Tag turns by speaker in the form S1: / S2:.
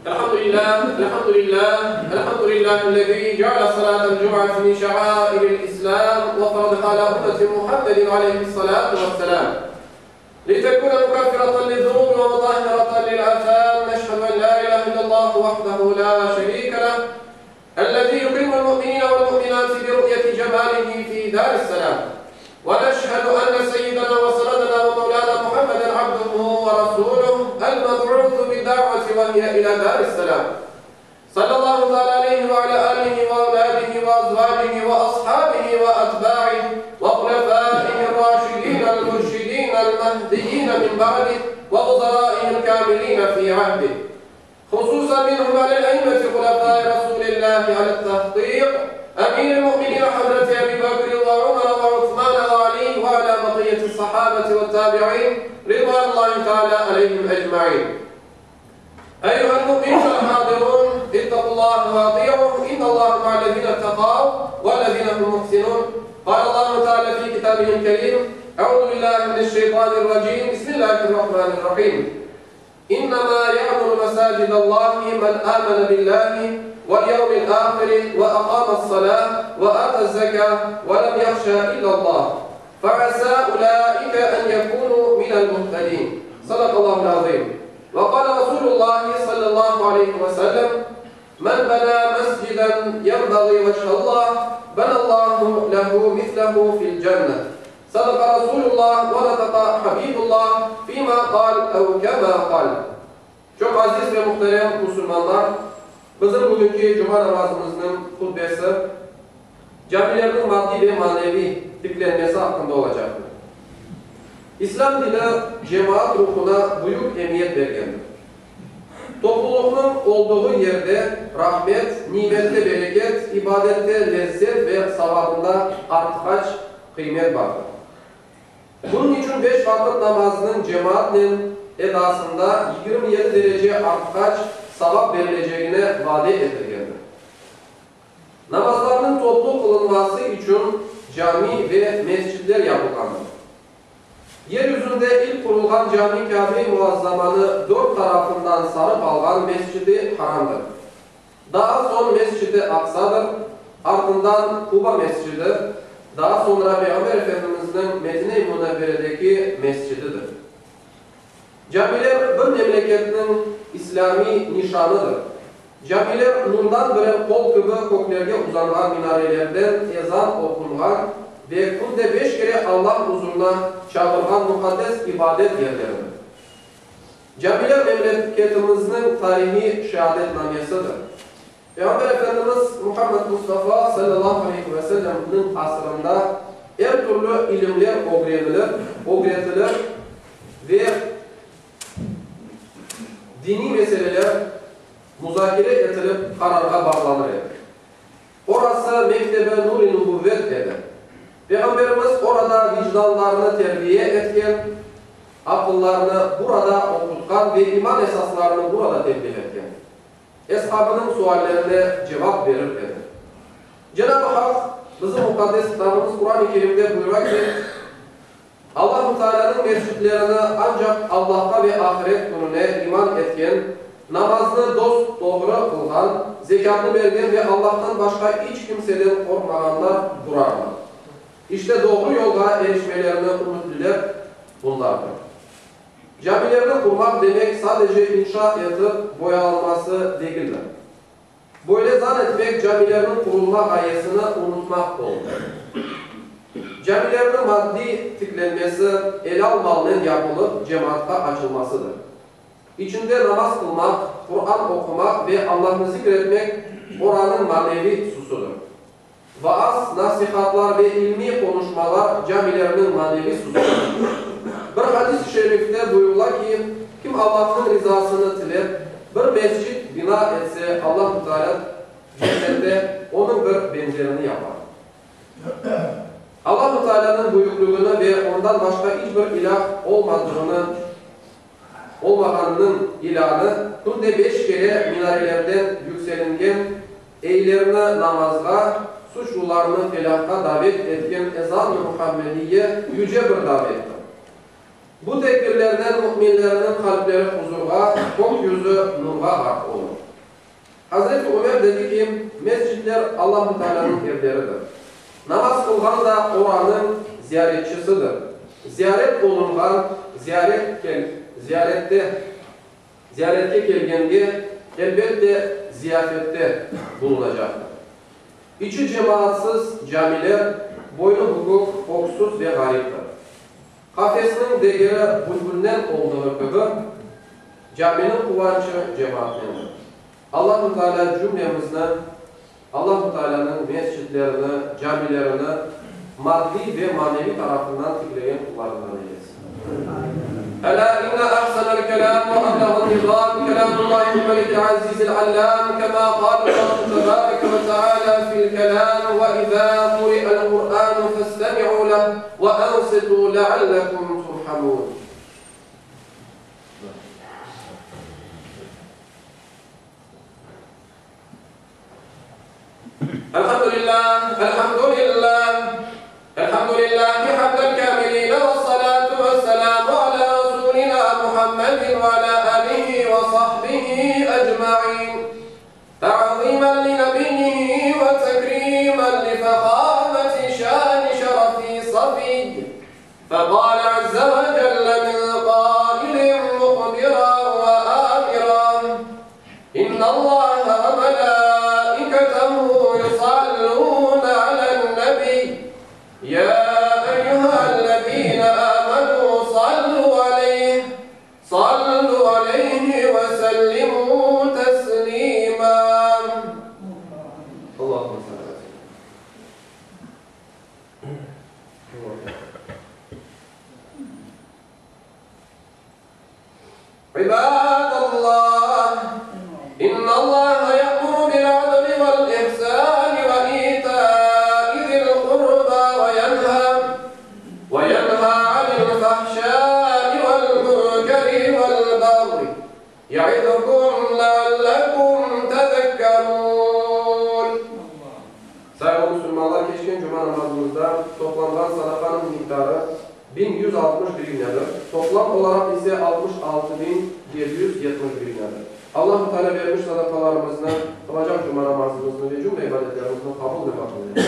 S1: الحمد لله الذي جعل صلاة الجمعة من شعائر الإسلام وفرضها على أمة محمد عليه الصلاة والسلام لتكون مكفرة للذنوب ومطهرة للآثام. نشهد أن لا إله إلا الله وحده لا شريك له الذي يكرم المؤمنين والمؤمنات برؤية جماله في دار السلام، ونشهد أن سيدنا وسندنا ومولانا محمدا عبده ورسوله المبعوث بالدعوة وهي إلى دار السلام، صلى الله تعالى عليه وعلى آله وأولاده وأزواجه وأصحابه وأتباعه وخلفائه الراشدين المرشدين المهديين من بعده ووزرائه الكاملين في عهده، خصوصا منهم على الأئمة خلفاء رسول الله على التحقيق، أمير المؤمنين حضرة أبي بكر وعمر وعثمان وعلي وعلى بقية الصحابة والتابعين رضوان الله تعالى عليهم أجمعين. أيها المؤمنون الحاضرون، اتقوا الله وأطيعوه، إن الله مع الذين اتقوا والذين هم محسنون. قال الله تعالى في كتابه الكريم: أعوذ بالله من الشيطان الرجيم، بسم الله الرحمن الرحيم. إنما يعمر مساجد الله من آمن بالله واليوم الآخر وأقام الصلاة وآتى الزكاة ولم يخشى إلا الله فعسى أولئك أن يكونوا من المهتدين. صدق الله العظيم. وقال رسول الله صلى الله عليه وسلم: من بنى مسجدا ينبغي وجه الله بنى الله له مثله في الجنة. صدق رسول الله ونطق حبيب الله فيما قال أو كما قال. Çok aziz ve muhterem Müslümanlar, bizim bugünkü Cuma namazımızın hutbesi camilerin maddi ve manevi tiplenmesi hakkında olacaktır. İslam dini cemaat ruhuna büyük emniyet vergendir. Topluluğun olduğu yerde rahmet, nimette bereket, ibadette lezzet ve savabında artkaç kıymet vardır. Bunun için 5 vakit namazının cemaatin edasında 27 derece artkaç savap verileceğine vaat edilgendir. Namazlarının toplu kılınması için cami ve mescitler yapılgandır. Yeryüzünde ilk kurulan cami Kabe-i Muazzama'nı 4 tarafından sarıp alan Mescid-i Haram'dır. Daha son Mescid-i Aksa'dır, ardından Kuba Mescidi, daha sonra Peygamber Efendimiz'in Medine-i Münevvere'deki mescididir. Camiler bir memleketin İslami nişanıdır. Camiler nurdan birer kol gibi köklerge uzanan minarelerden ezan okungan ve günde 5 kere Allah huzuruna çağırgan mukaddes ibadet yerleridir. Camiler memleketimizin tarihi şehadetnamesidir. Peygamber Efendimiz Muhammed Mustafa sallallahu aleyhi ve sellem'in asrında her türlü ilimler öğretilir ve dini meseleler müzakere edilip kararga bağlanır. Orası Mektebe Nur-i Nubuvvet eder. Peygamberimiz orada vicdanlarını terbiye etken, akıllarını burada okutkan ve iman esaslarını burada tebliğ etken, eshabının suallerine cevap verir dedi. Cenab-ı Hak bizim mukaddes kitabımız Kur'an-ı Kerim'de buyuruyor ki, Allah-u Teala'nın mescitlerini ancak Allah'a ve ahiret gününe iman etken, namazını dost doğru kılgan, zekatını vergen ve Allah'tan başka hiç kimseden korkmaganlar durarlar. İşte doğru yolda erişmelerini umutlular bunlardır. Camilerini kurmak demek sadece inşa edip boyalanması değildir. Böyle zannetmek camilerin kurulma gayesini unutmak olur. Camilerin maddi tıklenmesi el almalının yapılıp cemaatta açılmasıdır. İçinde namaz kılmak, Kur'an okumak ve Allah'ını zikretmek oranın manevi susudur. Vaaz, nasihatlar ve ilmi konuşmalar camilerinin manevi susudur. Bir hadis-i şerifte buyurulur ki, kim Allah'ın rızasını diler, bir mescit bina etse Allah-u Teala cennette onun bir benzerini yapar. Allah-u Teala'nın buyukluğunu ve ondan başka hiçbir ilah olmaganının ilanı günde 5 kere minarelerden yükselingen, eylerine namazga, suçlularını felakka davet etken ezan-ı Muhammediye yüce bir davettir. Bu tekbirlerden müminlerinin kalpleri huzurga, kok yüzü nurga harp olur. Hazreti Ömer dedi ki, mescitler Allah-u Teala'nın evleridir. Namaz kılgan da oranın ziyaretçisidir. Ziyaret olungan, ziyarette gelgende elbette ziyafette bulunacaktır. İçi cemaatsız camiler boynu hukuk, oksuz ve gariptir. Kafesinin değeri bülbülden olduğu gibi caminin kuvancı cemaatlendir. Allah-u Teala cümlemizden Allah-u Teala'nın mescitlerini, camilerini maddi ve manevi tarafından tıklayan kullarından eylesin. Ela inne ahsanel kelam ve ablağın nizam kelamullahi meliki azizil allam kema kâle Allah tebareke ve teâlâ fil kelam ve izâ kuri'el Kur'an festemi'u leh ve ansitu leallekum turhamun. Elhamdülillahi hamdel kâmilîne ve salâtu ve selâmu alâ Resulina Muhammedin ve alâ âlihi ve sahbihi ecma'in. Ta'zîmen li nebiyyihi ve tekrîmen li fehâmeti şâni şerefi safiyy. فقال عز وجل من قائل مخبرا وآمرا إن الله وملائكته يصلون على النبي يا أيها الذين آمنوا صلوا عليه وسلموا تسليما. اللهم صل على عباد الله إن الله يأمر بالعدل والإحسان وإيتاء ذي القربى وينهى عن الفحشاء والمنكر والبغي يعظكم لعلكم تذكرون. Sayın Müslümanlar, geçen cuma namazımızda toplamdan sadakanın miktarı 1161 dinar. Toplam olarak ise 66.770 dinar. Allah-u Teala vermiş sadakalarımızla kılacak cuma namazımızını ve cümle ibadetlerimizini kabul ve kabul edin.